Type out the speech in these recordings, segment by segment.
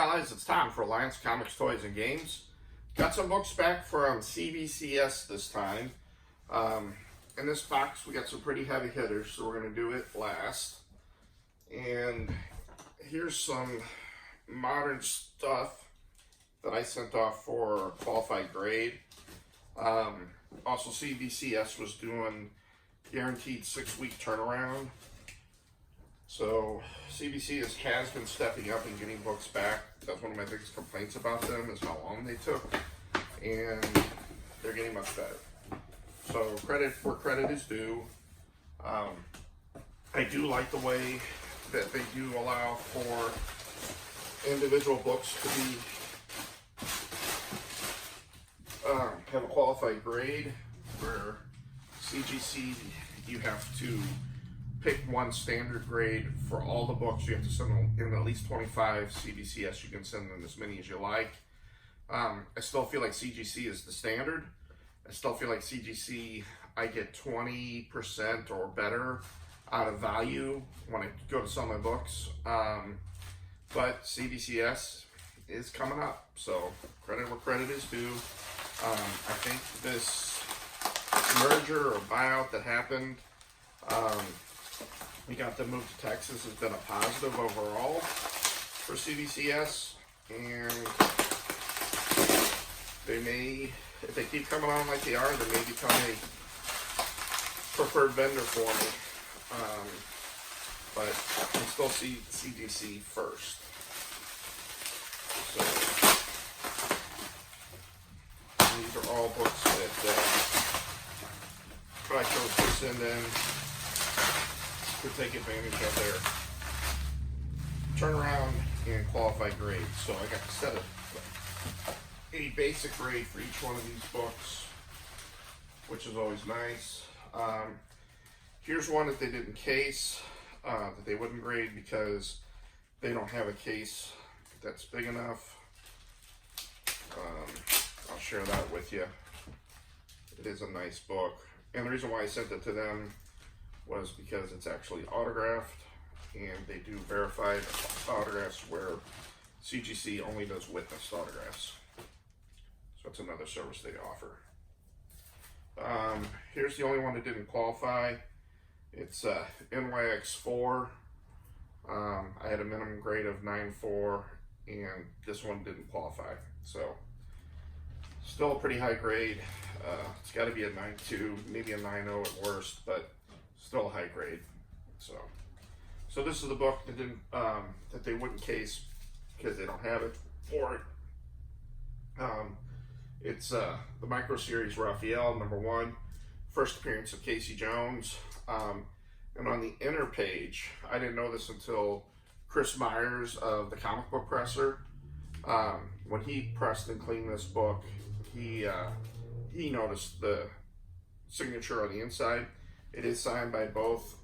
guys, it's time for Alliance Comics, Toys, and Games. Got some books back from CBCS this time. In this box, we got some pretty heavy hitters, so we're going to do it last. And here's some modern stuff that I sent off for qualified grade. Also, CBCS was doing guaranteed 6-week turnaround. So CBCS has been stepping up and getting books back. That's one of my biggest complaints about them, is how long they took, and they're getting much better. So credit where credit is due. I do like the way that they do allow for individual books to be have a qualified grade, where CGC you have to pick one standard grade for all the books. You have to send in at least 25. CBCS, you can send in as many as you like. I still feel like CGC is the standard. I still feel like CGC, I get 20% or better out of value when I go to sell my books. But CBCS is coming up, so credit where credit is due. I think this merger or buyout that happened, we got them moved to Texas, has been a positive overall for CBCS, and they may, if they keep coming on like they are, they may become a preferred vendor for me. But I still see CGC first. So these are all books that I chose to send in to take advantage of their turnaround and qualified grade. So I got to set a basic grade for each one of these books, which is always nice. Here's one that they didn't case, that they wouldn't grade because they don't have a case that's big enough. I'll share that with you. It is a nice book, and the reason why I sent it to them was because it's actually autographed, and they do verified autographs where CGC only does witnessed autographs. So it's another service they offer. Here's the only one that didn't qualify. It's NYX4. I had a minimum grade of 9.4, and this one didn't qualify. So still a pretty high grade. It's got to be a 9.2, maybe a 9.0 at worst, but still a high grade. So this is the book that didn't that they wouldn't case because they don't have it for it. It's the Micro Series Raphael #1, first appearance of Casey Jones. And on the inner page, I didn't know this until Chris Myers of the Comic Book Presser. When he pressed and cleaned this book, he noticed the signature on the inside. It is signed by both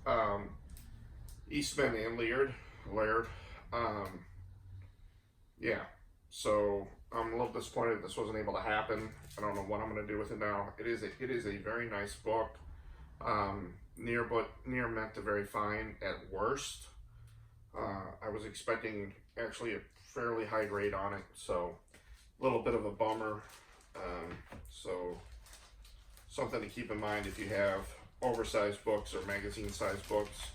Eastman and Laird. Yeah, so I'm a little disappointed this wasn't able to happen. I don't know what I'm going to do with it now. It is a very nice book. Near meant to very fine at worst. I was expecting actually a fairly high grade on it, so a little bit of a bummer. So something to keep in mind if you have oversized books or magazine-sized books.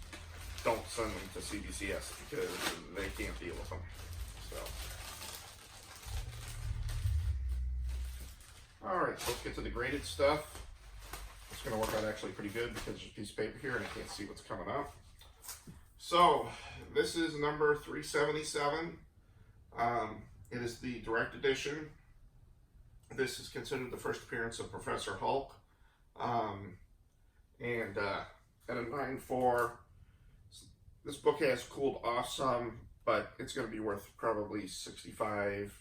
Don't send them to CBCS because they can't deal with them. So, all right, so let's get to the graded stuff. It's going to work out actually pretty good because there's a piece of paper here and I can't see what's coming up. So this is number 377. It is the direct edition. This is considered the first appearance of Professor Hulk. And at a 9.4, this book has cooled off some, but it's going to be worth probably $65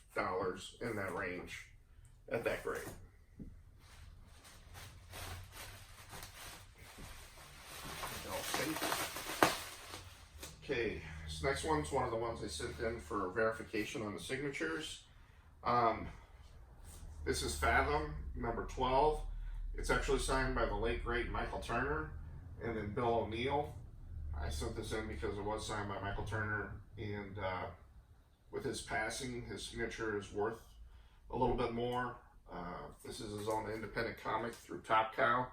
in that range at that grade. Okay, this next one's one of the ones I sent in for verification on the signatures. This is Fathom, #12. It's actually signed by the late great Michael Turner and then Bill O'Neill. I sent this in because it was signed by Michael Turner and with his passing, his signature is worth a little bit more. This is his own independent comic through Top Cow.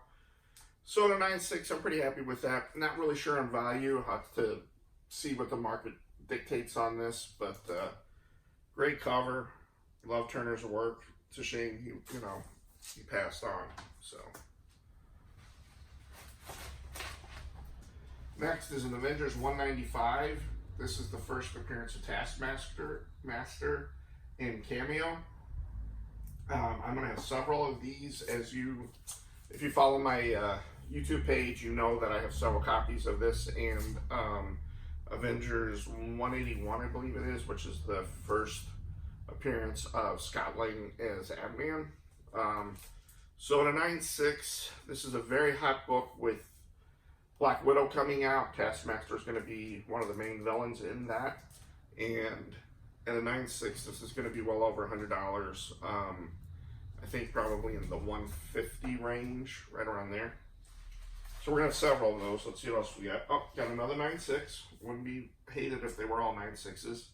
So at a 9.6, I'm pretty happy with that. Not really sure on value. I'll have to see what the market dictates on this, but great cover. Love Turner's work. It's a shame he passed on. So next is an Avengers 195. This is the first appearance of Taskmaster in cameo. I'm gonna have several of these. If you follow my YouTube page, you know that I have several copies of this and Avengers 181, I believe it is, which is the first appearance of Scott Lang as Ant-Man. So in a 9.6, this is a very hot book with Black Widow coming out. Taskmaster is going to be one of the main villains in that. And at a 9.6, this is going to be well over $100. I think probably in the 150 range, right around there. So we're going to have several of those. Let's see what else we got. Oh, got another 9.6. Wouldn't be hated if they were all 9.6s.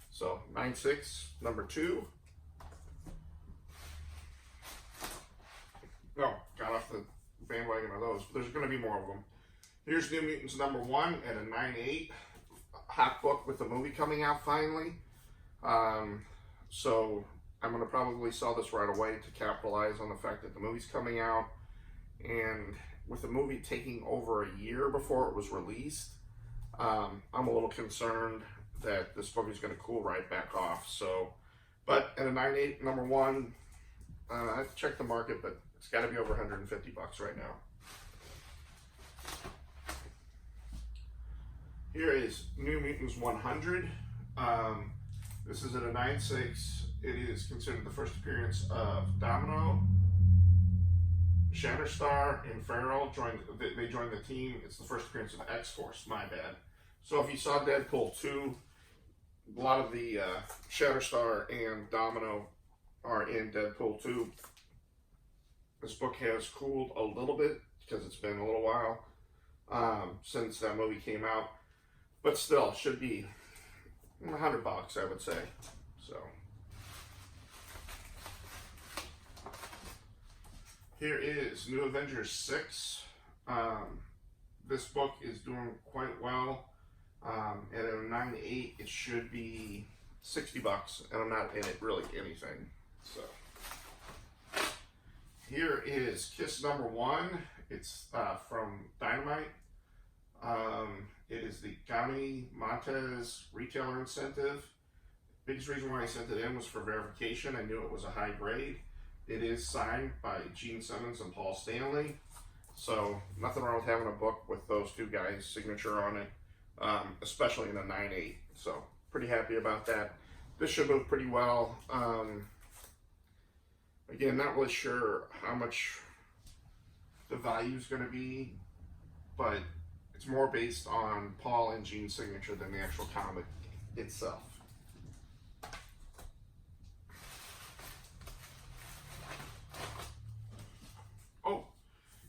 So 9.6, number 2. No, got off the bandwagon of those, but there's going to be more of them. Here's New Mutants number 1 at a 9.8. Hot book with the movie coming out finally. So I'm going to probably sell this right away to capitalize on the fact that the movie's coming out. And with the movie taking over a year before it was released, I'm a little concerned that this book is going to cool right back off. So, but at a 9.8, number 1, I have to check the market, but it's got to be over 150 bucks right now. Here is New Mutants 100. This is at a 9.6. It is considered the first appearance of Domino, Shatterstar, and Farrell. They joined the team. It's the first appearance of X-Force, my bad. So if you saw Deadpool 2, a lot of the Shatterstar and Domino are in Deadpool 2. This book has cooled a little bit because it's been a little while since that movie came out. But still, should be $100 bucks, I would say. So here is New Avengers 6. This book is doing quite well. At a 9.8, it should be 60 bucks, and I'm not in it really anything. So here is Kiss number 1. It's from Dynamite. It is the Gami Montez retailer incentive. Biggest reason why I sent it in was for verification. I knew it was a high grade. It is signed by Gene Simmons and Paul Stanley. So nothing wrong with having a book with those two guys' signature on it, especially in a 9.8. So pretty happy about that. This should move pretty well. Again, not really sure how much the value is going to be, but it's more based on Paul and Gene's signature than the actual comic itself.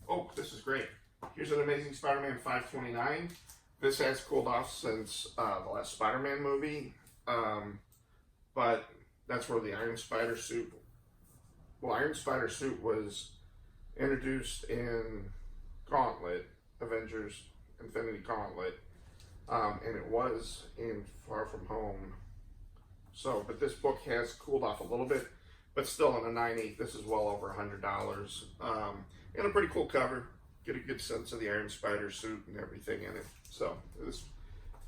Oh, this is great. Here's an Amazing Spider-Man 529. This has cooled off since the last Spider-Man movie, but that's where the Iron Spider suit, Iron Spider suit was introduced in Gauntlet, Avengers Infinity Gauntlet, and it was in Far From Home. So, but this book has cooled off a little bit, but still in a 9.8, this is well over $100. And a pretty cool cover. Get a good sense of the Iron Spider suit and everything in it. So this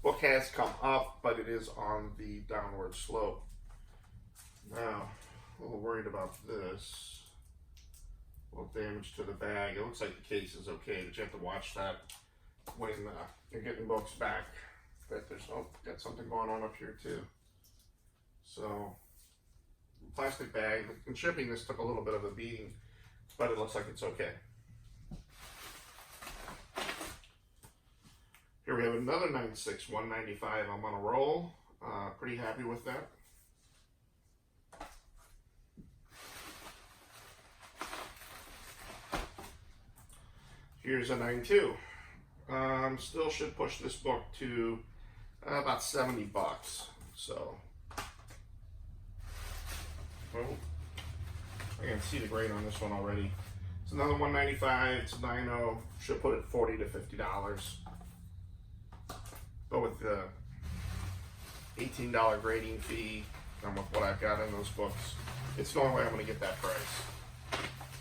book has come up, but it is on the downward slope. Now, a little worried about this. A little damage to the bag. It looks like the case is okay, but you have to watch that when you're getting books back. But there's got something going on up here too. So, plastic bag. And shipping this took a little bit of a beating, but it looks like it's okay. Here we have another 9.6, 195. I'm on a roll. Pretty happy with that. Here's a 9.2. Still should push this book to about 70 bucks. So Oh, I can see the grade on this one already. It's another $1.95. It's a 9.0. Should put it $40 to $50. But with the $18 grading fee and with what I've got in those books, it's the only way I'm going to get that price.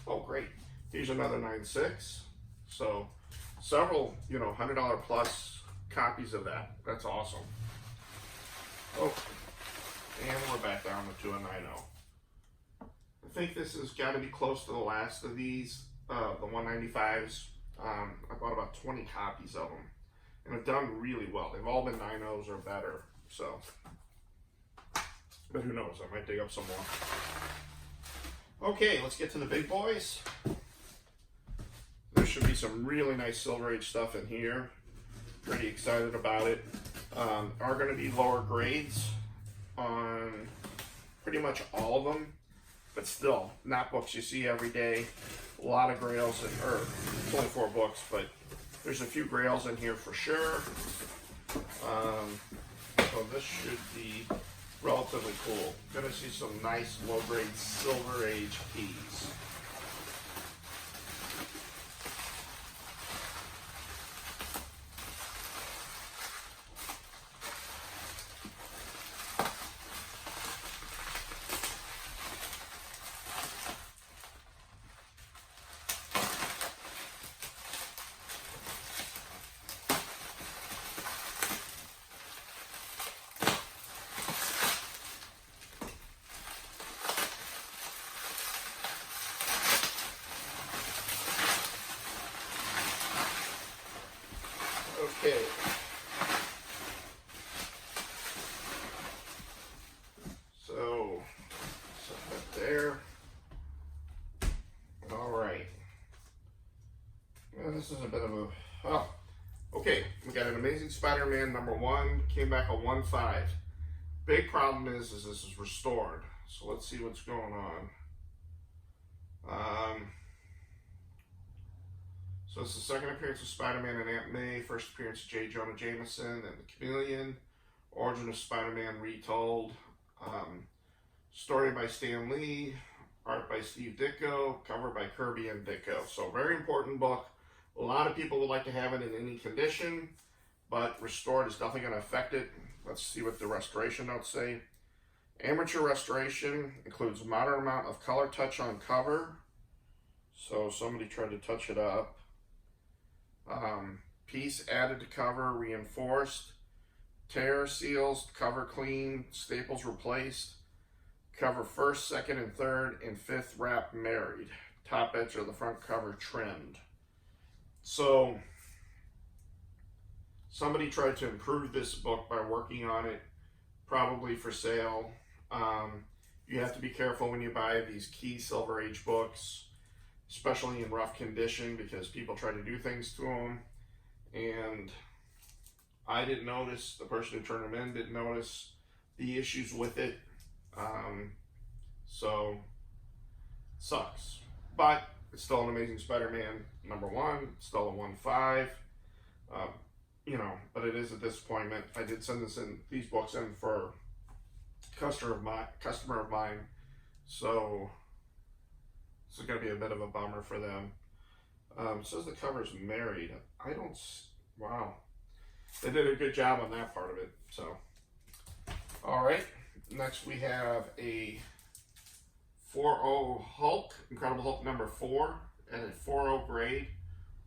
Oh, great. Here's another 9.6. So several, $100 plus copies of that. That's awesome. Oh, and we're back down to a 9.0. I think this has got to be close to the last of these, the 195s. I bought about 20 copies of them, and have done really well. They've all been 9.0s or better, so. But who knows, I might dig up some more. Okay, let's get to the big boys. There should be some really nice Silverage stuff in here. Pretty excited about it. Are going to be lower grades on pretty much all of them, but still, not books you see every day. A lot of grails, it's only 4 books, but there's a few grails in here for sure. So this should be relatively cool. Gonna see some nice low-grade Silverage keys. Okay. So, set that there. All right. Well, this is a bit of a, oh, okay. We got an Amazing Spider-Man #1, came back a 1.5. Big problem is this is restored. So let's see what's going on. So it's the second appearance of Spider-Man and Aunt May, first appearance of J. Jonah Jameson and the Chameleon, origin of Spider-Man retold, story by Stan Lee, art by Steve Ditko, cover by Kirby and Ditko. So very important book. A lot of people would like to have it in any condition, but restored is definitely going to affect it. Let's see what the restoration notes say. Amateur restoration includes moderate amount of color touch on cover. So somebody tried to touch it up. Piece added to cover, reinforced. Tear seals, cover clean, staples replaced. Cover first, second, and third, and fifth wrap married. Top edge of the front cover trimmed. So somebody tried to improve this book by working on it, probably for sale. You have to be careful when you buy these key Silverage books, especially in rough condition, because people try to do things to them, and I didn't notice, the person who turned them in didn't notice the issues with it, so sucks. But it's still an Amazing Spider-Man #1, it's still a 1.5, but it is a disappointment. I did send these books in for a customer of mine, so this is going to be a bit of a bummer for them. It says the cover's married. Wow. They did a good job on that part of it. So, all right. Next we have a 4.0 Hulk, Incredible Hulk #4, and a 4.0 grade.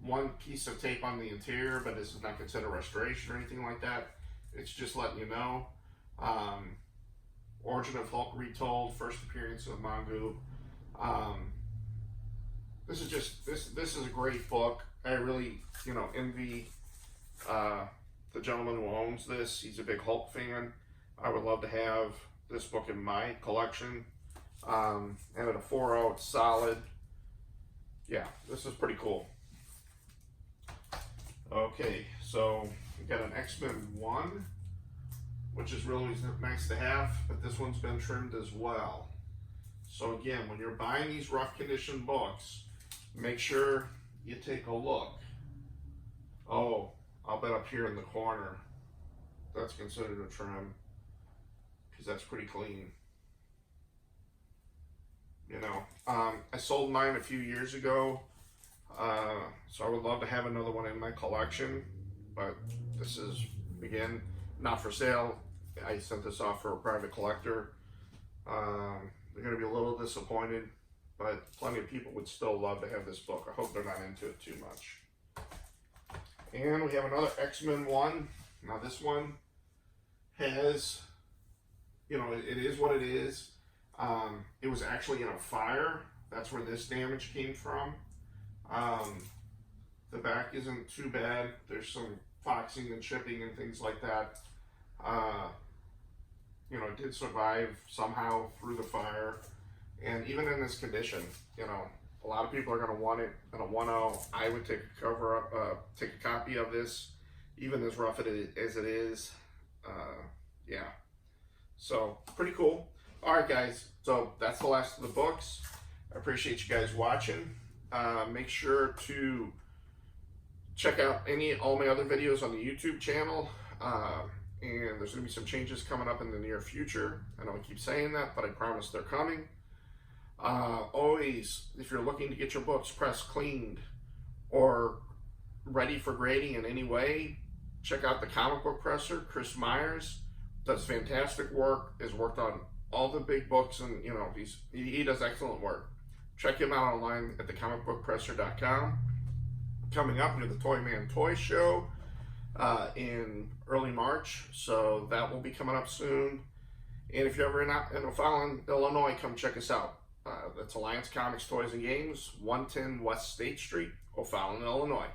One piece of tape on the interior, but this is not considered restoration or anything like that. It's just letting you know. Origin of Hulk retold, first appearance of Mongu. This is a great book. I really, envy the gentleman who owns this. He's a big Hulk fan. I would love to have this book in my collection. And at a 4.0, it's solid. Yeah, this is pretty cool. Okay, so we got an X-Men 1, which is really nice to have, but this one's been trimmed as well. So again, when you're buying these rough condition books, make sure you take a look. Oh, I'll bet up here in the corner, that's considered a trim, because that's pretty clean. you know. I sold mine a few years ago, so I would love to have another one in my collection, but this is, again, not for sale. I sent this off for a private collector. They're going to be a little disappointed, but plenty of people would still love to have this book. I hope they're not into it too much. And we have another X-Men one. Now this one has, you know, it is what it is. It was actually in a fire. That's where this damage came from. The back isn't too bad. There's some foxing and chipping and things like that. You know, it did survive somehow through the fire. And even in this condition, you know, a lot of people are going to want it in a 1.0. I would take a cover up, take a copy of this, even as rough as it is. Yeah. So, pretty cool. Alright guys, so that's the last of the books. I appreciate you guys watching. Make sure to check out all my other videos on the YouTube channel. And there's going to be some changes coming up in the near future. I know I keep saying that, but I promise they're coming. Always, if you're looking to get your books pressed, cleaned, or ready for grading in any way, check out the comic book presser. Chris Myers does fantastic work, has worked on all the big books, and you know, he does excellent work. Check him out online at thecomicbookpresser.com. Coming up, we have the Toy Man Toy Show in early March, so that will be coming up soon. And if you're ever in O'Fallon, Illinois, come check us out. That's Alliance Comics, Toys and Games, 110 West State Street, O'Fallon, Illinois.